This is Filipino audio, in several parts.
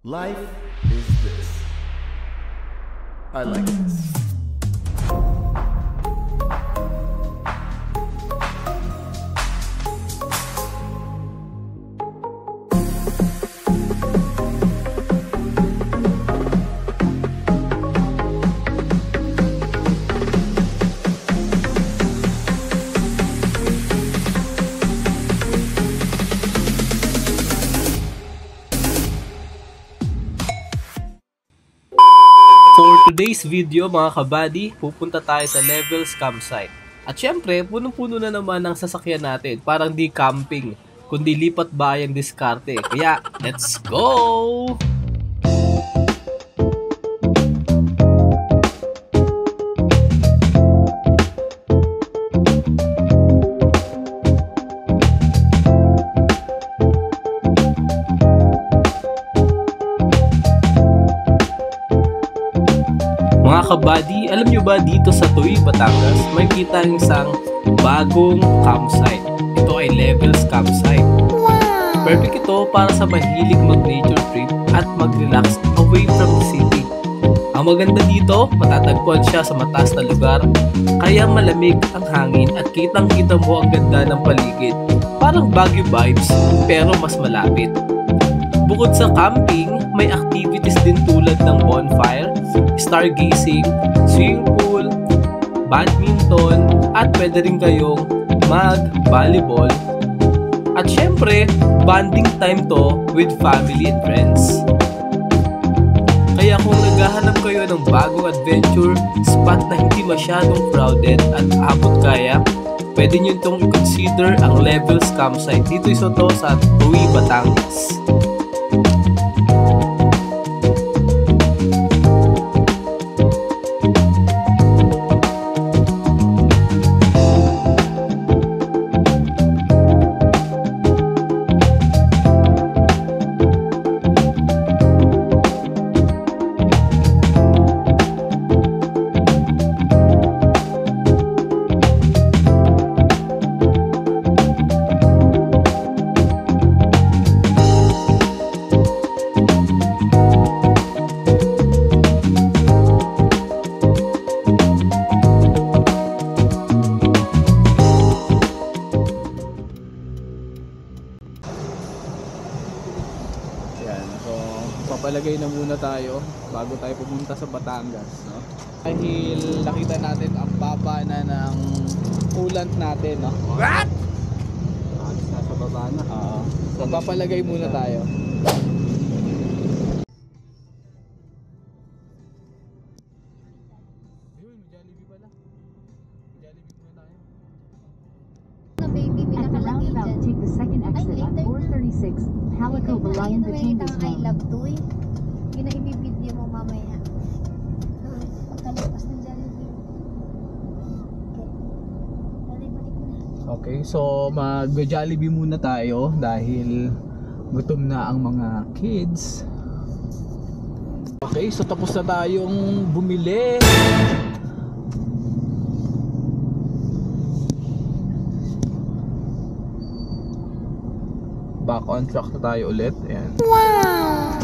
Life is this. I like this. For today's video mga kabady, pupunta tayo sa Levels Campsite. At syempre, punong-puno na naman ang sasakyan natin. Parang di camping, kundi lipat bayang diskarte. Kaya, let's go! Mga kabady, alam nyo ba dito sa Tuy, Batangas, may kita ng isang bagong campsite. Ito ay Levels Campsite. Perfect ito para sa mahilig mag-nature trip at mag-relax away from the city. Ang maganda dito, matatagpuan siya sa mataas na lugar, kaya malamig ang hangin at kitang-kita mo ang ganda ng paligid. Parang Baguio vibes, pero mas malapit. Bukod sa camping, may activities din tulad ng bonfire, stargazing, swimming pool, badminton, at pwede rin kayong mag-volleyball. At syempre, bonding time to with family and friends. Kaya kung naghahanap kayo ng bagong adventure spot na hindi masyadong crowded at abot kaya, pwede nyo itong i-consider ang Levels Campsite. Dito isa to sa Tuy, Batangas. Papalagay na muna tayo bago tayo pumunta sa Batangas, no? Dahil nakita natin ang baba na ng coolant natin, no? What? Nasa baba na. So papalagay muna tayo. Ayun, Jollibee pala. Jollibee muna tayo. Baby, at the roundabout, take the second exit on 436 Palico Balayan the Chambers I Road. love to eh. Yun na ibibidyo mo mamaya. Pagkalipas ng Jollibee. Okay. Balik mo na. Okay, so mag-Jollibee muna tayo dahil gutom na ang mga kids. Okay, so tapos na tayong bumili. Back on track na tayo ulit. Ayan. Wow!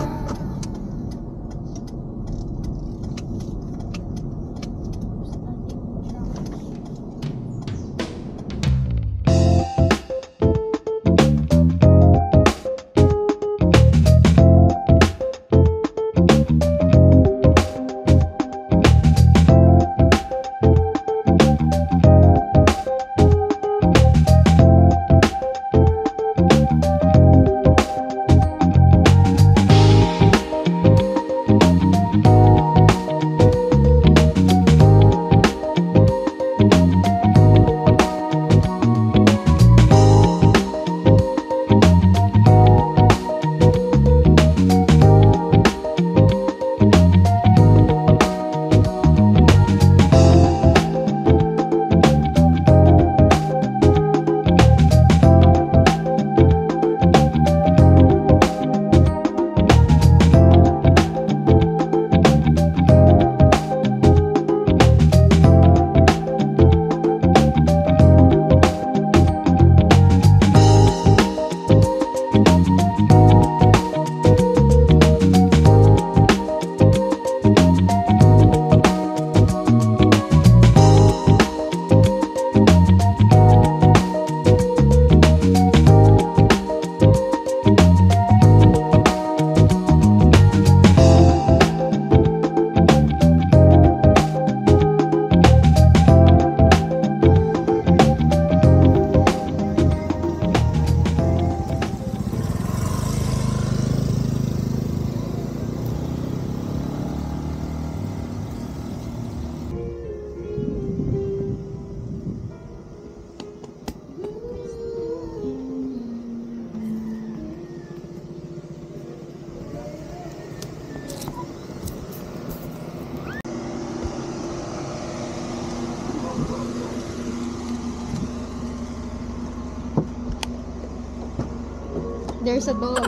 There's a dog.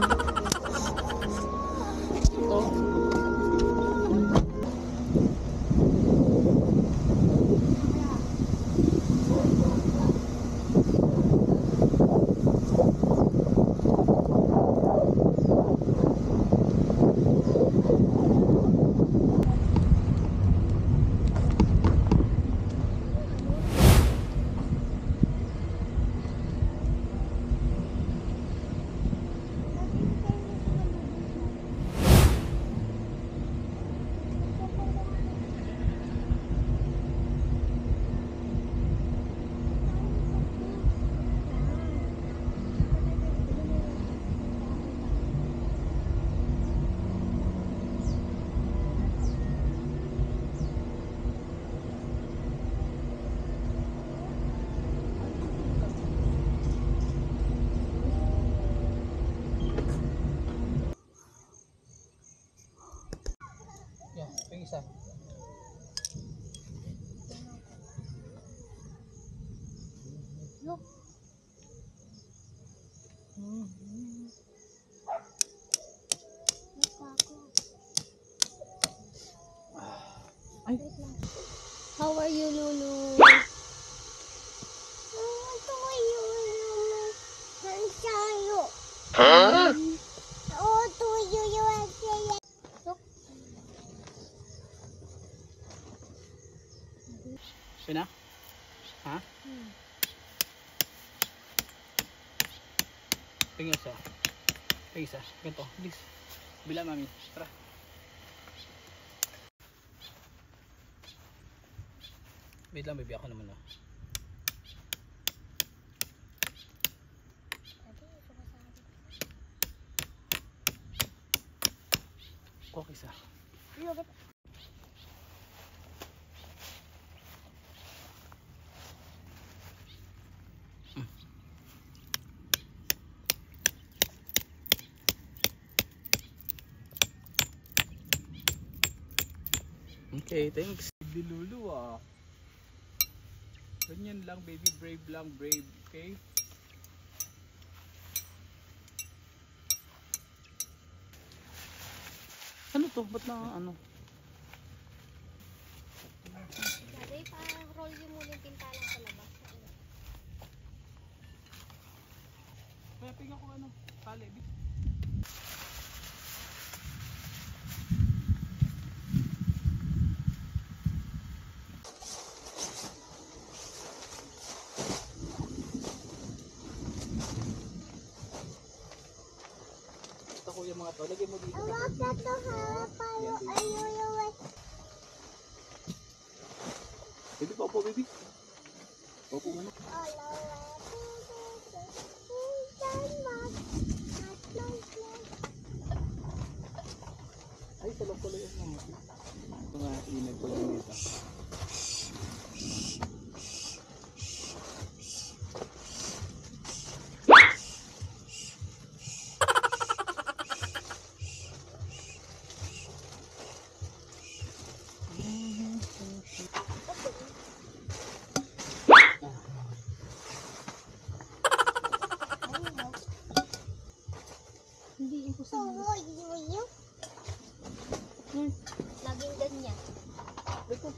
Ito. Yan, ito yung isa. Look. Ay, How are you, Lulu? siya na? Ha? Tingin isa. Tingin isa. Ganito. Bilis. Bila mami. Tara. Wait lang, baby. Ako naman oh. Okay sa. Okay, thanks. Baby Lulu ah. Ganyan lang baby, brave lang, brave, okay? Ano to? Ba't na ano? Sabi, pa-roll yung muna yung pintalan sa labas. Kaya tingnan ko ano, tali. Ito ko yung mga to, lagyan mo dito. Baby, paupo baby. Paupo muna. Ay, talong pala yung mga. Ito nga, inag ko lang dito. Hindi, imposible. Laging ganyan. Ito.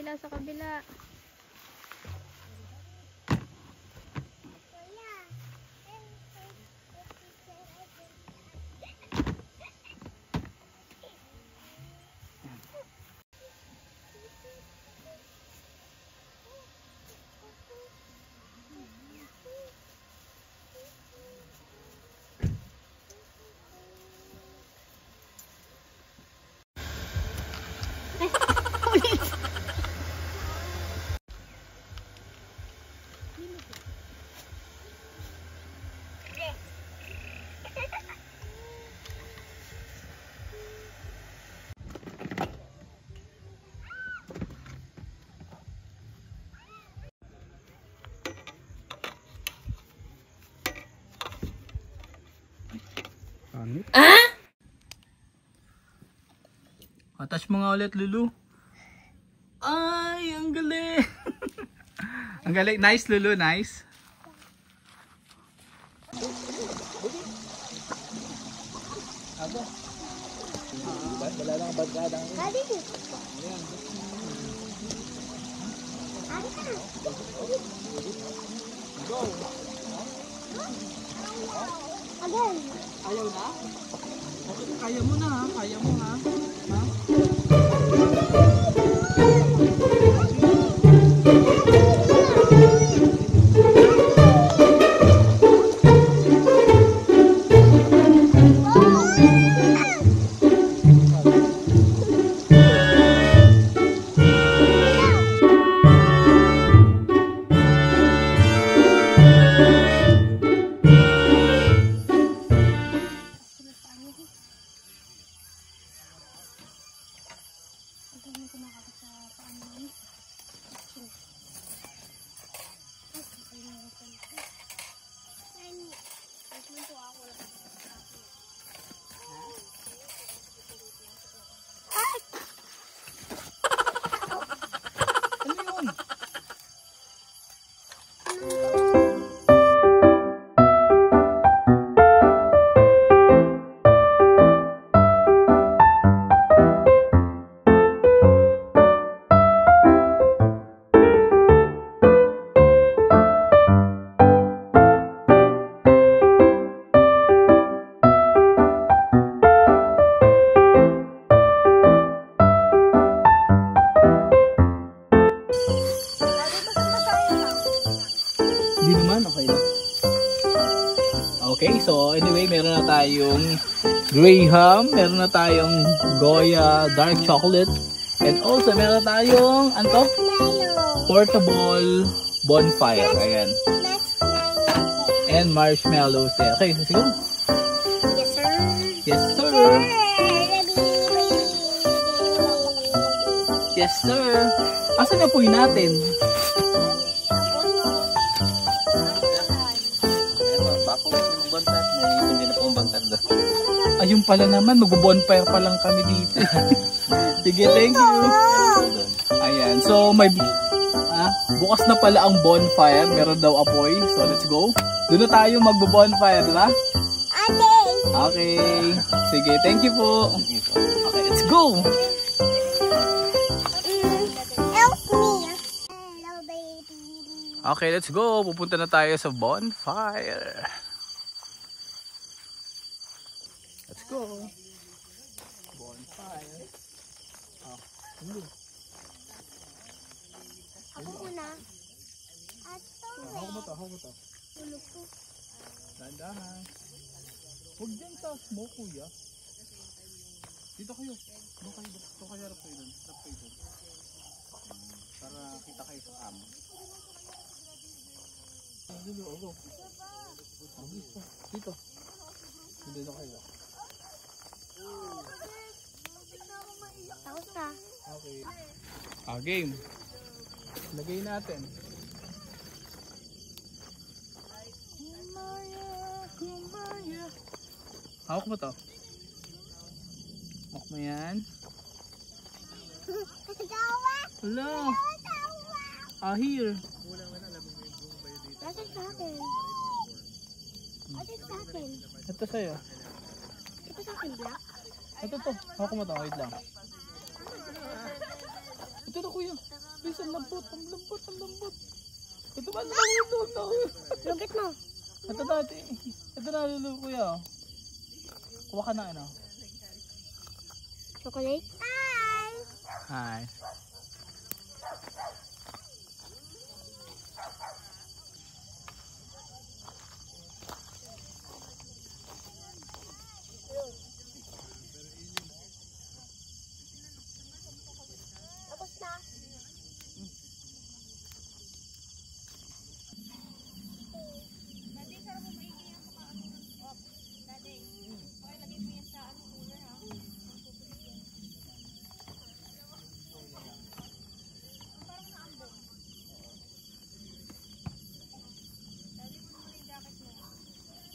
kabila, sa kabila. Attach mo nga ulit, Lulu. Ay, ang galing. Ang galing. Nice, Lulu. Nice. Again. Ayaw na? Kaya mo na ha. Kaya mo ha. Ha? Hindi naman, okay lang. Okay, so anyway, meron na tayong Graham, meron na tayong Goya Dark Chocolate, and also meron na tayong, ano to? Portable bonfire, ayan. And marshmallows there. Okay, let's go. Yes, sir. Yes, sir. Yes, sir. Asan na po yun natin? Ayun pala naman, mag-bonfire pa lang kami dito. Sige, thank you. Ayan, so may bukas na pala ang bonfire. Meron daw apoy. So let's go. Doon na tayo mag-bonfire, diba? Okay. Sige, thank you po. Okay, let's go. Help me. Hello, baby. Okay, let's go. Pupunta na tayo sa bonfire. Let's go. Bonfire. Ako muna. Hawak mo to, hawak mo to. Tulog ko. Dandahan. Huwag dyan sa smoke, kuya. Dito kayo. Dito kayo. Dito kayo. Harap kayo dun. Harap kayo dun. Para kita kayo sa amo. Dito, go. Dito. Dito kayo. Tapos na. Okay. Game. Lagay natin. Kumaya. Hawak mo to. Hawak mo yan. Hello. Here. Nasaan sa akin? Nasaan sa akin? Ito sa'yo. Ito sa akin, Black? Ito to. Hawak mo to. Wait lang. Ito to, kuya. Bis, ang lambot, ang lambot, ang lambot. Ito ba, nahulog na. Lugit mo. Ito natin. Ito nahulog kuya. Kuha ka na ano? Chocolate? Hi. Tapos na.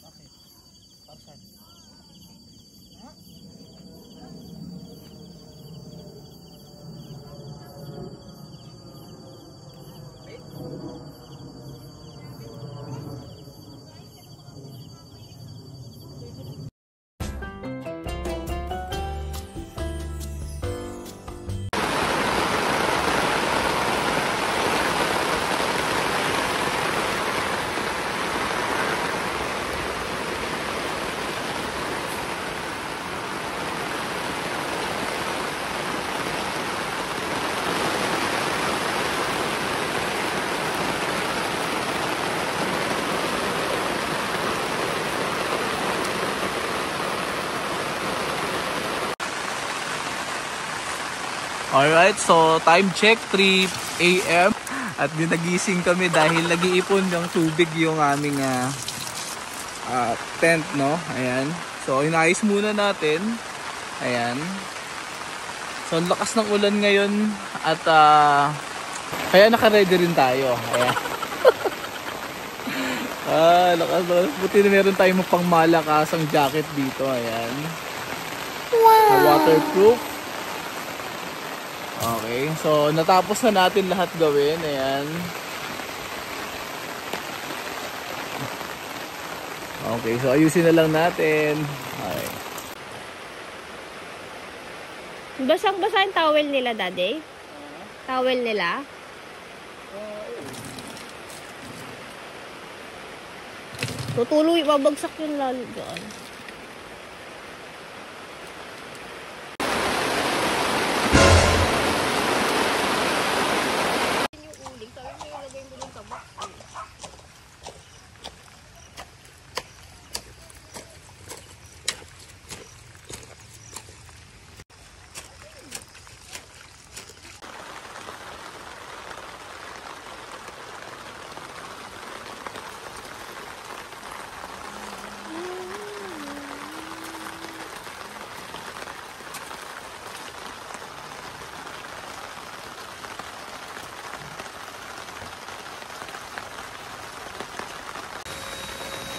Bakit? Parsan. Alright, so time check, 3 AM. At nagising kami dahil nag-iipon ng tubig yung aming tent, no? Ayan. So, inayos muna natin. Ayan. So, ang lakas ng ulan ngayon. At kaya naka-ready rin tayo. Ayan. Lakas. Buti na meron tayong pangmalakasang jacket dito. Ayan. Wow! Waterproof. Okay, so natapos na natin lahat gawin. Ayan. Okay, so ayusin na lang natin. Okay. Basang-basa yung towel nila, Daddy? Towel nila? Tutuloy, babagsak yun lalo doon.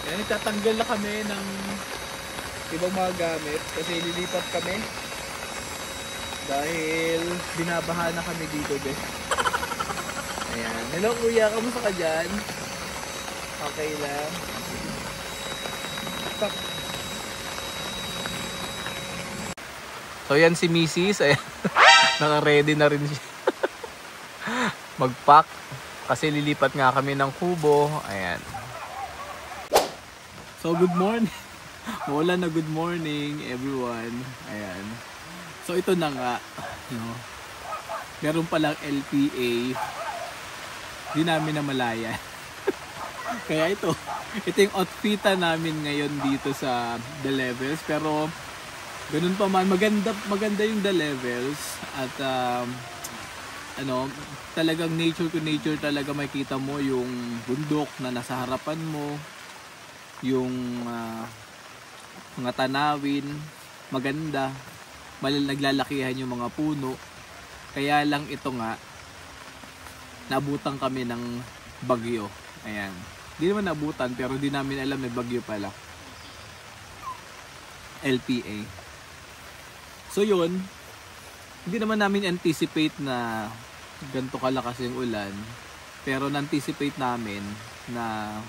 Yan, itatanggal na kami ng ibang mga gamit kasi lilipat kami dahil binabaha na kami dito din. Ayan. Hello kuya, kamusta ka dyan? Okay lang. So yan si Mrs. Ayan. Naka-ready na rin siya. Mag-pack kasi lilipat nga kami ng kubo. Ayan. So good morning. Maulan na good morning everyone. Ayan. So ito na nga, no. Meron palang LPA. Di namin namalayan. Kaya ito yung outfitan namin ngayon dito sa The Levels, pero ganun pa man maganda yung The Levels at talagang nature to nature talaga, makita mo yung bundok na nasa harapan mo. Yung mga tanawin, maganda, naglalakihan yung mga puno. Kaya lang ito nga, nabutan kami ng bagyo. Ayan. Di naman nabutan, pero di namin alam may bagyo pala. LPA. So yun, hindi naman namin anticipate na ganito kalakas yung ulan. Pero na-anticipate namin na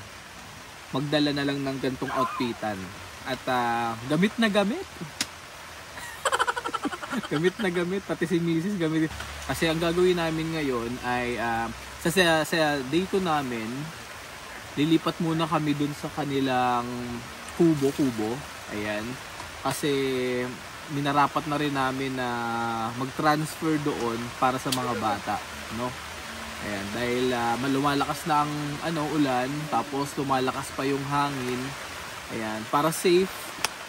magdala na lang ng gantong outfitan. At gamit na gamit. Gamit na gamit. Pati si Mrs. gamit. Kasi ang gagawin namin ngayon ay sa day 2 namin, lilipat muna kami dun sa kanilang kubo. Ayan. Kasi minarapat na rin namin na mag-transfer doon para sa mga bata, no? Ayan, dahil lumalakas na ang ulan, tapos lumalakas pa yung hangin. Ayan, para safe,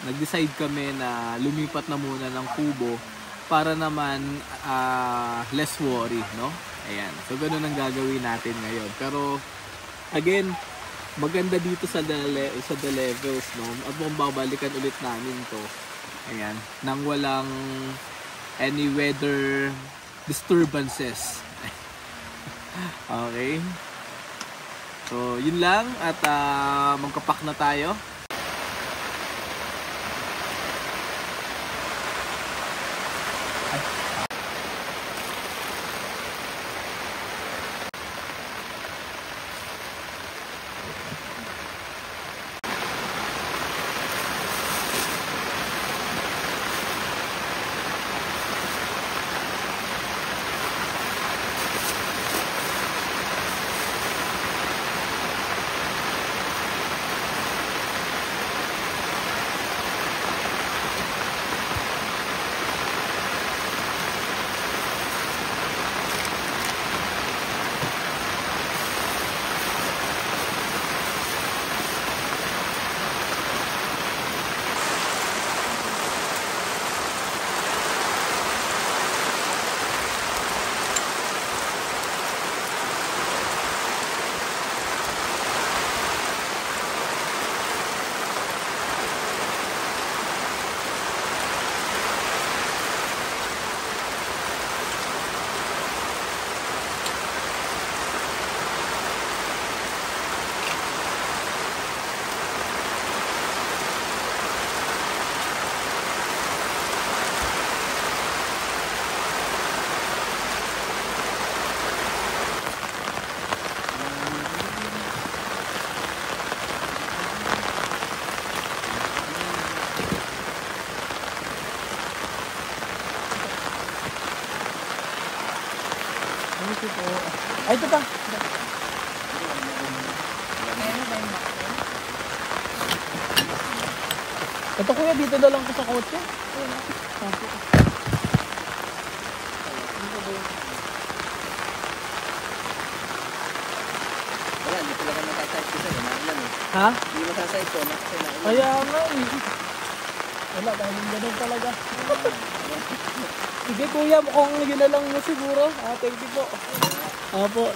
nag-decide kami na lumipat na muna ng kubo para naman less worry, no? Ayan, so ganun ang gagawin natin ngayon. Pero again, maganda dito sa the levels, no? At babalikan ulit namin to. Ayan, nang walang any weather disturbances. Okay. So, yun lang at magkapak na tayo. Ay, ito pa. Ito kuya, dito na lang ko sa kotse. Wala, hindi talaga matasahit ko sa'yo. Nailan eh. Ha? Hindi matasahit ko, kasi nailan. Kaya nga eh. Wala, dahil ganun talaga. Sige kuya, mukhang yun na lang mo siguro. Thank you po. Opo.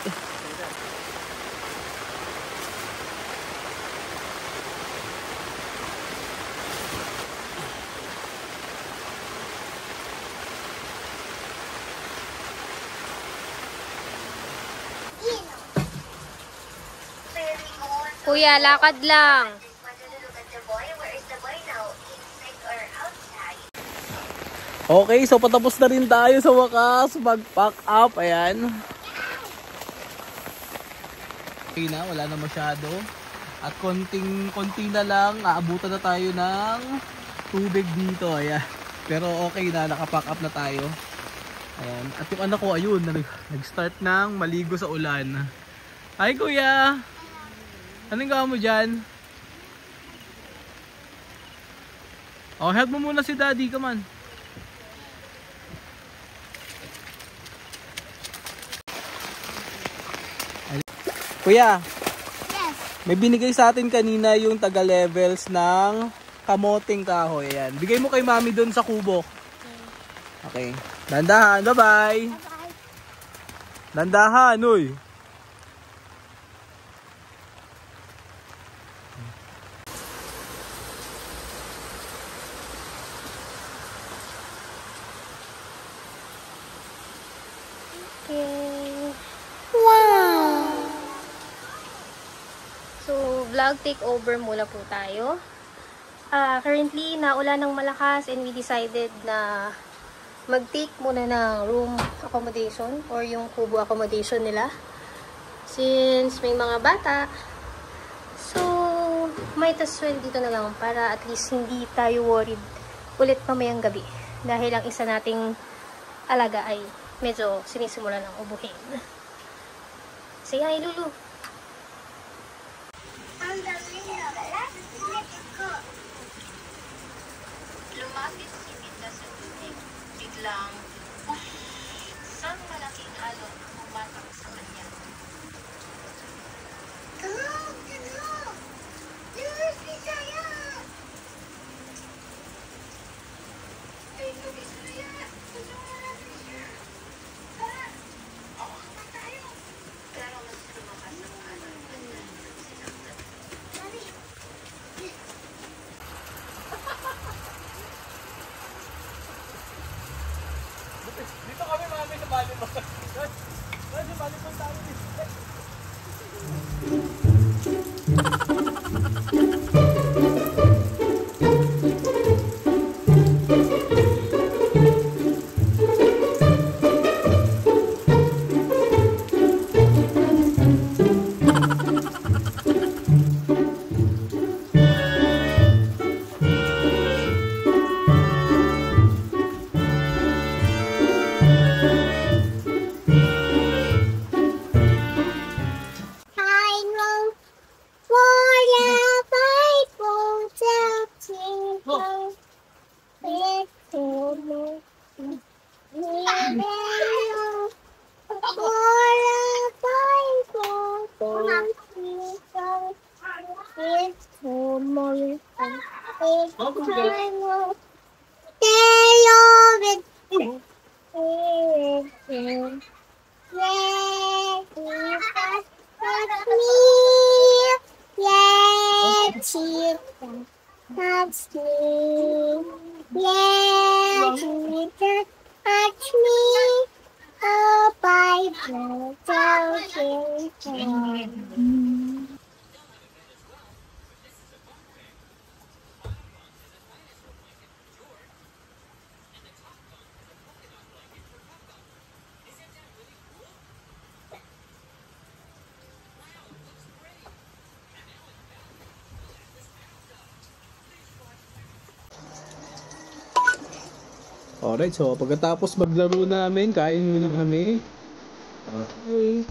Kuya, lakad lang. Okay, so patapos na rin tayo sa wakas. Mag-pack up, ayan. Okay na, wala na masyado. At konti na lang, aabutan na tayo ng tubig dito, ayan. Pero okay na, nakapack up na tayo. Ayan. At yung anak ko, ayun, nag-start ng maligo sa ulan. Hi kuya! Anong gawa mo dyan? Oh, help mo muna si daddy, come on. Kuya, Yes. may binigay sa atin kanina yung taga-levels ng kamoting kahoy. Ayan. Bigay mo kay mami doon sa kubo. Okay. Dandahan. Bye-bye. Bye-bye. Dandahan, uy. Okay. Wow! So, vlog takeover muna po tayo. Currently, naulan ng malakas and we decided na mag-take muna ng room accommodation or yung kubo accommodation nila. Since may mga bata, so might as well dito na lang para at least hindi tayo worried ulit mamayang gabi. Dahil ang isa nating alaga ay medyo sinisimula ng ubuhin. Say hi, Lulu. Lumapit si Mita sa tubig. Biglang, isang malaking alon pumatak sa kanya. Pero mas lumakas ang alon at nalulog silang tatlo. Dito kami mami sa volleyball. Sa volleyball tayo dito. Touch me, yeah, touch me, oh, Bible, don't you Alright, so pagkatapos maglaro namin, kain muna kami. Okay.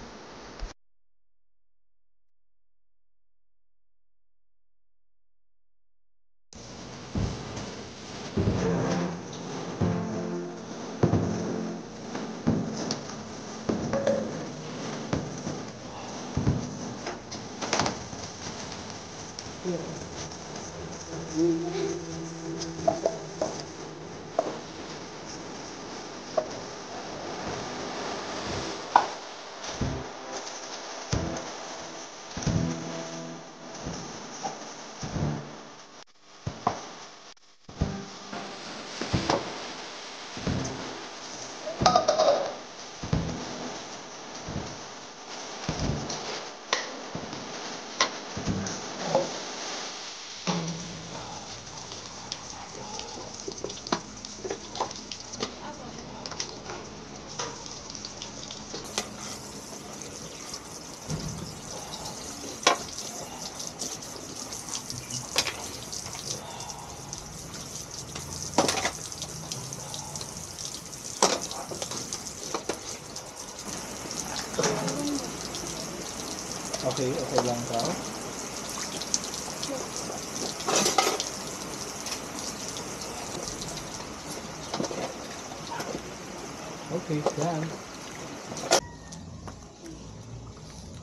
Okay, okay lang ka. Okay, yan.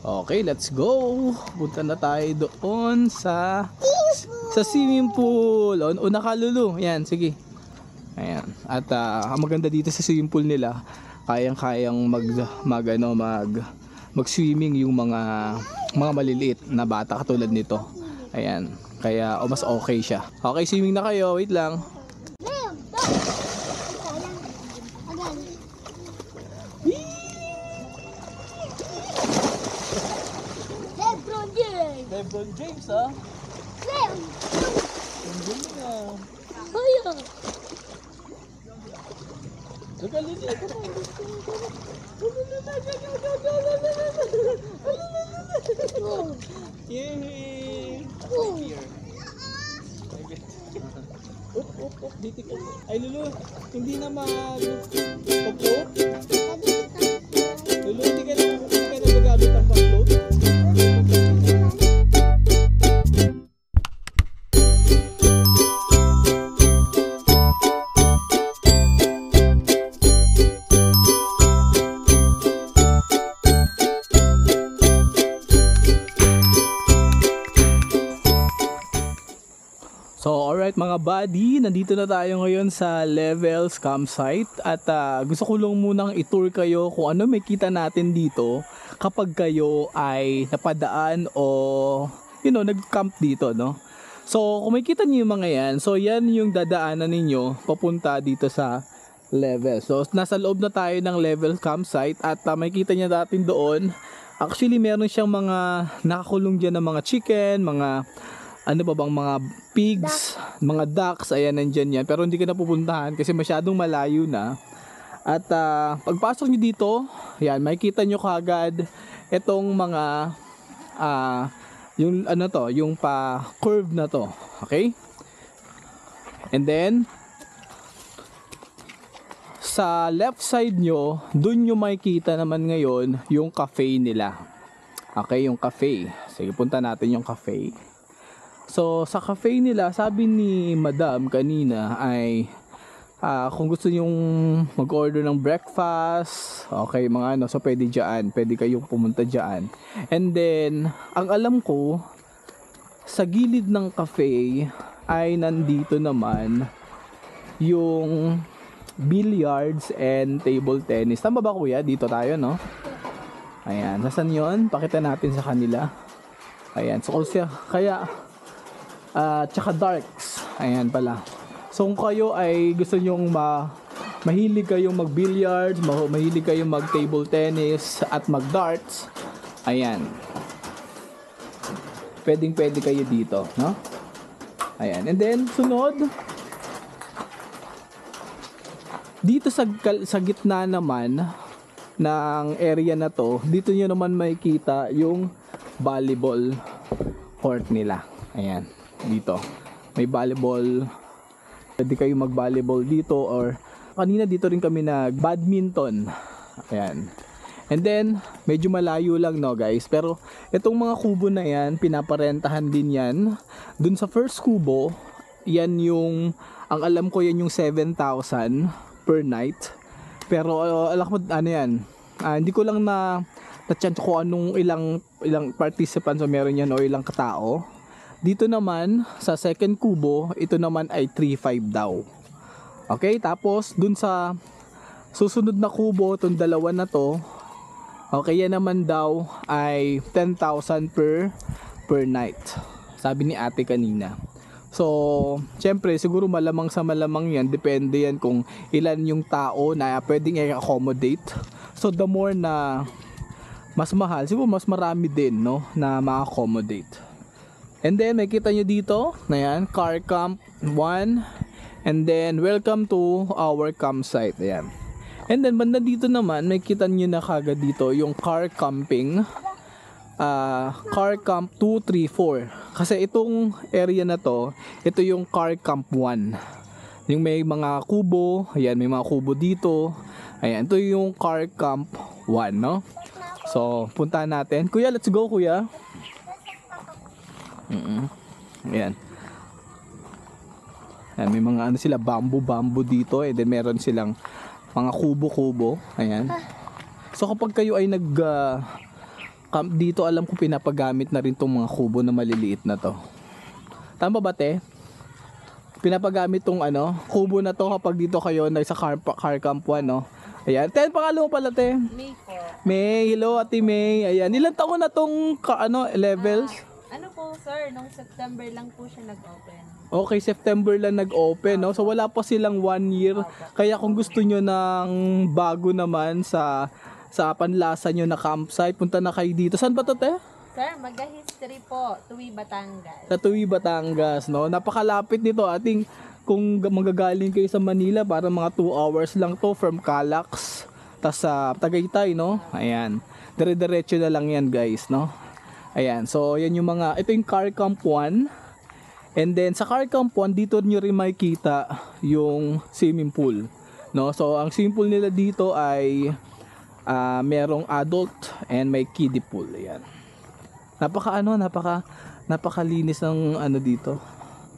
Okay, let's go. Punta na tayo doon sa swimming pool. Una ka, Lulu. Yan, sige. Ayan. At ang maganda dito sa swimming pool nila, kayang-kayang mag-swimming yung mga maliliit na bata katulad nito. Ayan. Kaya mas okay siya. Okay, swimming na kayo. Wait lang. LeBron James! LeBron James, ha? Ang galing na. Kaya! Nagaling niya. Yay! Here. Up. Dito ka. Ay, Lulu, hindi na mag-up. Lulu, hindi ka na gagamit ang pang-float? So alright mga buddy, nandito na tayo ngayon sa Levels Campsite at gusto ko lang munang i-tour kayo kung ano may kita natin dito kapag kayo ay napadaan o nag-camp dito, no? So kung makita niyo yung mga yan, so yan yung dadaanan ninyo papunta dito sa Levels. So nasa loob na tayo ng Levels Campsite at makita niyo natin doon, actually meron siyang mga nakakulong dyan ng mga chicken, mga mga pigs, mga ducks, ayan, nandyan yan. Pero hindi ka na pupuntahan kasi masyadong malayo na. At pagpasok nyo dito, ayan, makikita nyo kagad itong mga, yung pa-curve na to. Okay? And then, sa left side nyo, dun nyo makikita naman ngayon yung cafe nila. Okay, yung cafe. Sige, punta natin yung cafe. So sa cafe nila, sabi ni Madam kanina ay kung gusto nyong mag-order ng breakfast, okay, mga so pwede dyan, pwede kayong pumunta dyan. And then, ang alam ko, sa gilid ng cafe ay nandito naman yung billiards and table tennis. Tama ba kuya? Dito tayo, no? Ayan, nasan yun? Pakita natin sa kanila. Ayan, so kaya tsaka darts. Ayan pala. So kung kayo ay gusto nyong mahilig kayong mag-billiards, mahilig kayong mag-table tennis at mag-darts, ayan. Pwede kayo dito, no? Ayan. And then sunod, dito sa gitna naman ng area na to, dito nyo naman makikita yung volleyball court nila. Ayan. Dito may volleyball, pwede kayo mag volleyball dito, or kanina dito rin kami nag badminton. Ayan. And then medyo malayo lang, no guys, pero itong mga kubo na yan pinaparentahan din yan. Dun sa first kubo, yan yung, ang alam ko yan yung 7,000 per night. Pero alam mo ano yan, hindi ko lang na chance ko anong ilang participants o meron yan o ilang katao. Dito naman sa second kubo, ito naman ay 3,500 daw. Okay, tapos dun sa susunod na kubo, itong dalawa na to, okay, yan naman daw ay 10,000 per night, sabi ni ate kanina. So syempre siguro malamang sa malamang yan, depende yan kung ilan yung tao na pwedeng i-accommodate. So the more na mas mahal, siguro mas marami din, no, na ma-accommodate. And then makita nyo dito na yan, car camp 1, and then welcome to our campsite. Ayan. And then banda dito naman, makita nyo na kagad dito yung car camping, car camp 2, 3, 4. Kasi itong area na to, ito yung car camp 1, yung may mga kubo. Ayan, may mga kubo dito. Ayan, ito yung car camp 1, no? So puntahan natin. Kuya, let's go kuya. Ayan. Ayan, may mga sila bamboo dito, and then meron silang mga kubo-kubo. Ayan. So kapag kayo ay nag camp dito, alam ko pinapagamit na rin tong mga kubo na maliliit na to. Tama ba te? Pinapagamit tong kubo na to kapag dito kayo na sa car camp 1, no? Ayan. Ten, pangalan mo pala te? May po. May, hello ate May. Ayan. Ilang taon na tong levels? Ano po sir, nung September lang po siya nag-open. Okay, September lang nag-open, no? So wala pa silang 1 year. Kaya kung gusto nyo ng bago naman sa panlasa nyo na campsite, punta na kayo dito. Saan ba to te? Sir, mag-history po, Tuwi, Batangas. Sa Tuwi, Batangas, no? Napakalapit nito. Ating kung magagaling kayo sa Manila, para mga 2 hours lang to from Calax. Tas sa Tagaytay, no? Ayan. Dire-diretso na lang yan guys, no? Ayan, so yan yung ito yung car camp 1. And then sa car camp 1, dito nyo rin makikita yung swimming pool, no? So ang swimming pool nila dito ay merong adult and may kiddie pool. Ayan. Napakalinis ng ano dito,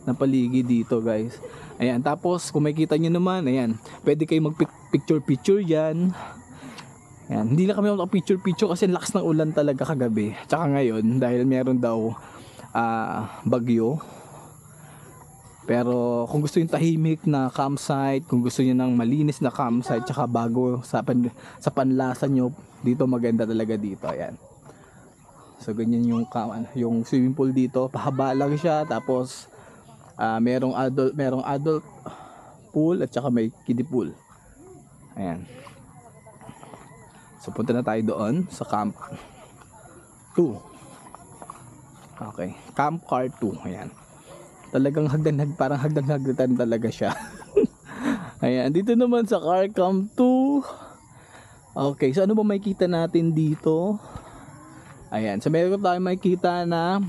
ng paligid dito, guys. Ayan, tapos kung makikita nyo naman, ayan, pwede kayo mag-picture yan. Ayan, hindi na kami mag-picture kasi lakas ng ulan talaga kagabi. Tsaka ngayon, dahil meron daw bagyo. Pero kung gusto yung tahimik na campsite, kung gusto niyo ng malinis na campsite, tsaka bago sa panlasa nyo, dito maganda talaga dito. Ayan. So ganyan yung swimming pool dito, pahaba lang siya, tapos merong adult pool at saka may kiddie pool. Ayan. So punta na tayo doon sa Camp 2. Okay, Camp Car 2. Ayan. Talagang parang hagdan talaga siya. Ayan, dito naman sa Car Camp 2. Okay, so ano ba makikita natin dito? Ayan, so meron tayong makikita na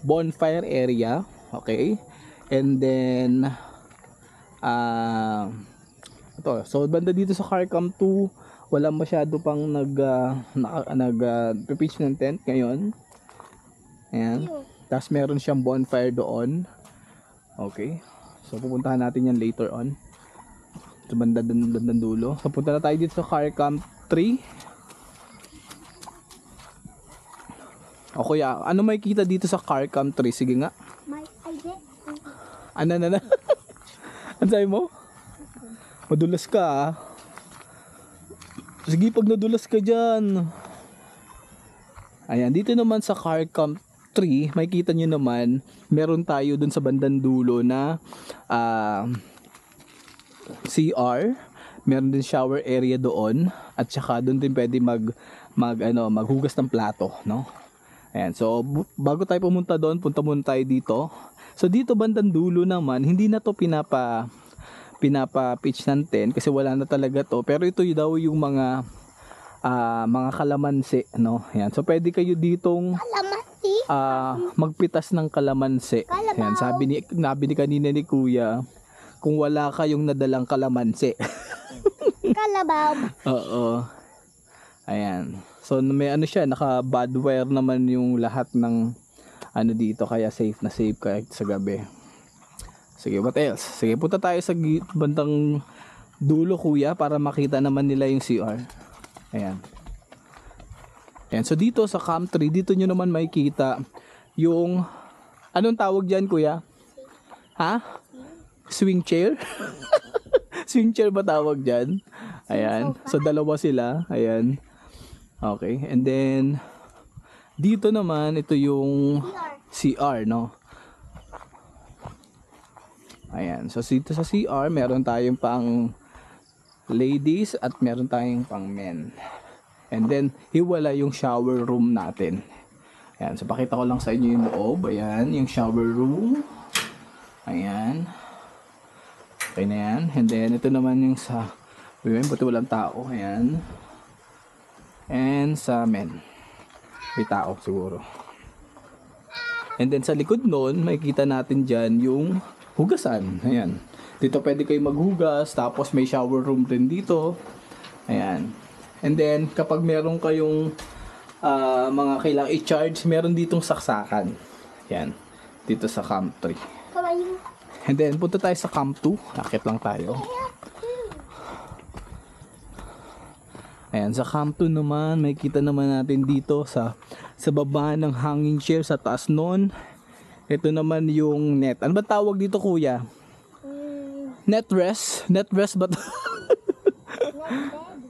bonfire area, okay? And then ito, so banda dito sa Car Camp 2, wala masyado pang pitch ng tent ngayon. Ayan. Tapos meron siyang bonfire doon. Okay. So pupuntahan natin yan later on. Sa banda doon dulo. So punta na tayo dito sa Car Camp 3. O kuya, ano makikita dito sa Car Camp 3? Sige nga. Ano? Ano sabi mo? Madulas ka ah. Sige, pag nadulas ka dyan. Ayan, dito naman sa Car Camp 3, makikita nyo naman, meron tayo dun sa bandang dulo na CR. Meron din shower area doon. At saka doon din pwede maghugas ng plato, no? Ayan, so bago tayo pumunta doon, punta muna tayo dito. So dito bandang dulo naman, hindi na to pinapa-pitch ng tent kasi wala na talaga to. Pero ito daw yung mga kalamansi, no? Ayan, so pwede kayo ditong magpitas ng kalamansi. Ayan, sabi ni kanina ni Kuya, kung wala kayong nadalang kalamansi. Kalabaw. Oo. Ayan. So may ano siya, naka-bad wire naman yung lahat ng ano dito, kaya safe na safe kahit sa gabi. Sige, what else? Sige, punta tayo sa bandang dulo, Kuya, para makita naman nila yung CR. Ayan. Ayan, so dito sa Camp 3, dito nyo naman makikita yung, anong tawag dyan, Kuya? Ha? Swing chair? Swing chair ba tawag dyan? Ayan, so dalawa sila. Ayan. Okay, and then dito naman, ito yung CR, no? Ayan, so dito sa CR, meron tayong pang ladies at meron tayong pang men. And then, hiwala yung shower room natin. Ayan, so pakita ko lang sa inyo yung loob. Ayan, yung shower room. Ayan. Okay na yan. And then, ito naman yung sa women, buti walang tao. Ayan. And sa men, may tao siguro. And then sa likod nun, makikita natin dyan yung hugasan. Ayan. Dito pwede kayo maghugas. Tapos may shower room din dito. Ayan. And then kapag meron kayong mga kailangang i-charge, meron ditong saksakan. Ayan. Dito sa Camp 3. And then punta tayo sa Camp 2. Akit lang tayo. Ayan, sa Camp 2 naman, makikita naman natin dito sa baba ng hanging chair sa taas nun. Ito naman yung net. Ano ba tawag dito, Kuya? Net rest? Net rest ba?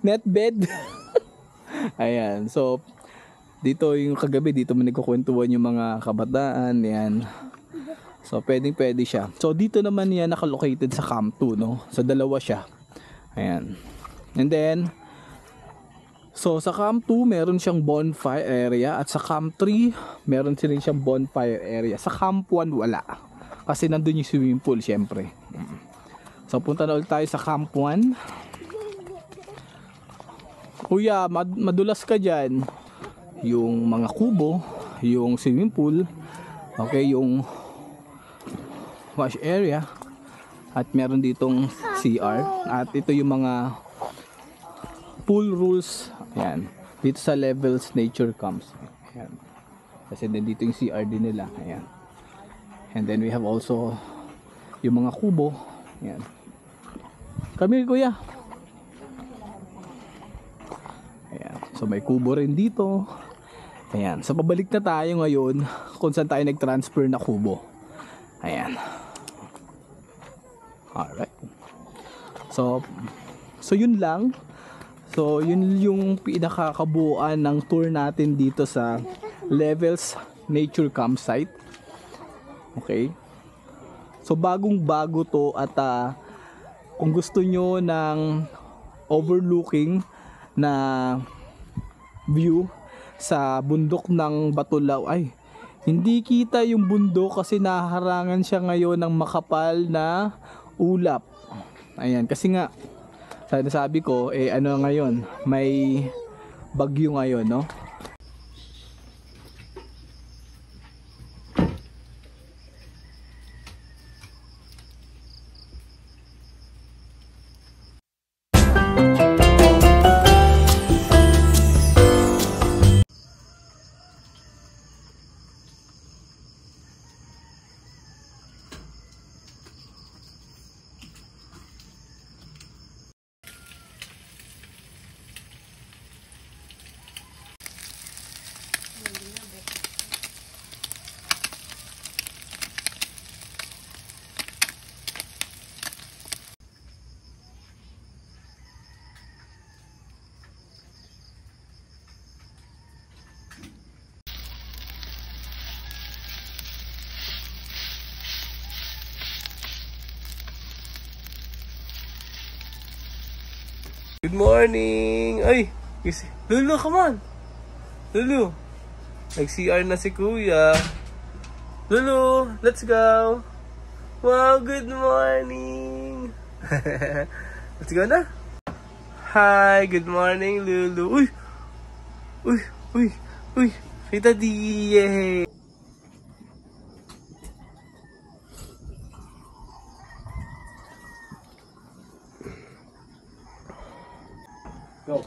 Net bed? Ayan, so dito yung kagabi, dito man nagkukwentuhan yung mga kabataan. Ayan. So pwede siya. So dito naman yan nakalocated sa Camp 2, no? So dalawa siya. Ayan. And then so sa Camp 2 meron siyang bonfire area at sa Camp 3 meron din siyang bonfire area. Sa Camp 1 wala. Kasi nandun yung swimming pool syempre. So punta na ulit tayo sa Camp 1. Kuya, madulas ka dyan. Yung mga kubo, yung swimming pool, okay, yung wash area, at meron ditong CR. At ito yung mga pool rules. Ayan. Dito sa Levels Nature Camps. Ayan. Kasi dito yung CR din nila. Ayan. And then we have also yung mga kubo. Ayan. Kami kuya. Ayan. So may kubo rin dito. Ayan. So pabalik na tayo ngayon kung saan tayo nag-transfer na kubo. Ayan. Alright. So yun lang. So yun yung pinakakabuuan ng tour natin dito sa Levels Nature Campsite. Okay. So bagong bago to at kung gusto nyo ng overlooking na view sa bundok ng Batulaw, ay hindi kita yung bundok kasi naharangan siya ngayon ng makapal na ulap. Ayan, kasi nga sabi ko ano ngayon, may bagyo ngayon, no? Good morning! Ay! Lulu, come on! Lulu! Nag-CR na si Kuya. Lulu, let's go! Wow, good morning! Let's go na! Hi! Good morning, Lulu! Uy! Uy! Uy! Uy! Hey, Daddy! Yay! Go!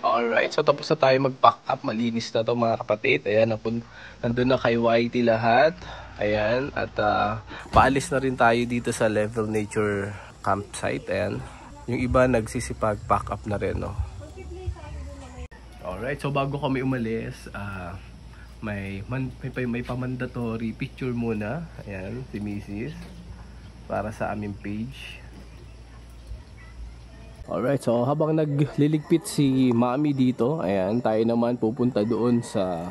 Alright, so tapos na tayo mag-pack up. Malinis na to mga kapatid. Ayan, nandun na kay YT lahat. Ayan, at paalis na rin tayo dito sa Level Nature Campsite. Ayan, yung iba nagsisipag-pack up na rin, no? Alright, so bago kami umalis, may pa-mandatory picture muna. Ayan, si Mrs. para sa aming page. Alright, so habang nagliligpit si Mami dito, ayan, tayo naman pupunta doon sa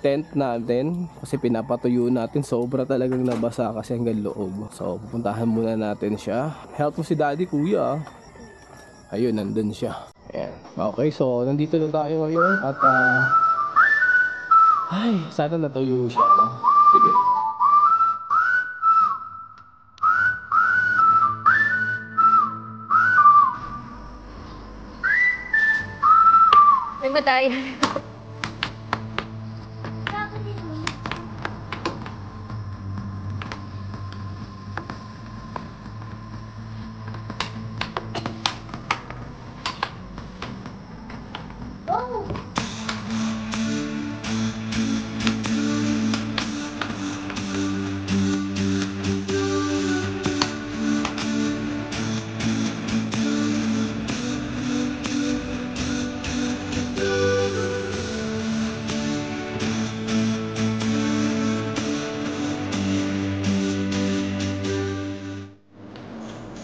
tent natin kasi pinapatuyo natin. Sobra talagang nabasa kasi hanggang loob. So pupuntahan muna natin siya. Help mo si Daddy, Kuya. Ayun, nandun siya. Ayan. Okay, so nandito na tayo ngayon at ay, sana natuyo siya, no? Sige. May matay.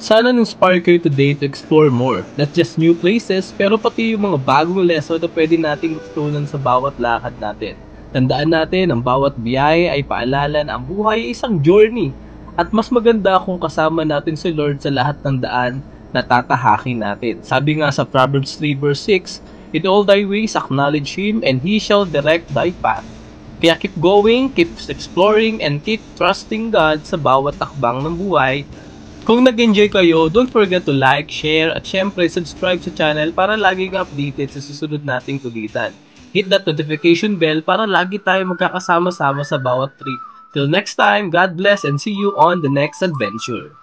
Sana na-inspire kayo today to explore more. Not just new places, pero pati yung mga bagong lesson na pwede nating matutunan sa bawat lakad natin. Tandaan natin, ang bawat biyaya ay paalala na ang buhay ay isang journey. At mas maganda kung kasama natin si Lord sa lahat ng daan na tatahakin natin. Sabi nga sa Proverbs 3 verse 6, "In all thy ways acknowledge Him, and He shall direct thy path." Kaya keep going, keep exploring, and keep trusting God sa bawat takbang ng buhay. Kung nag-enjoy kayo, don't forget to like, share, at syempre subscribe sa channel para lagi kang updated sa susunod nating tulitan. Hit that notification bell para lagi tayo magkakasama-sama sa bawat trip. Till next time, God bless and see you on the next adventure.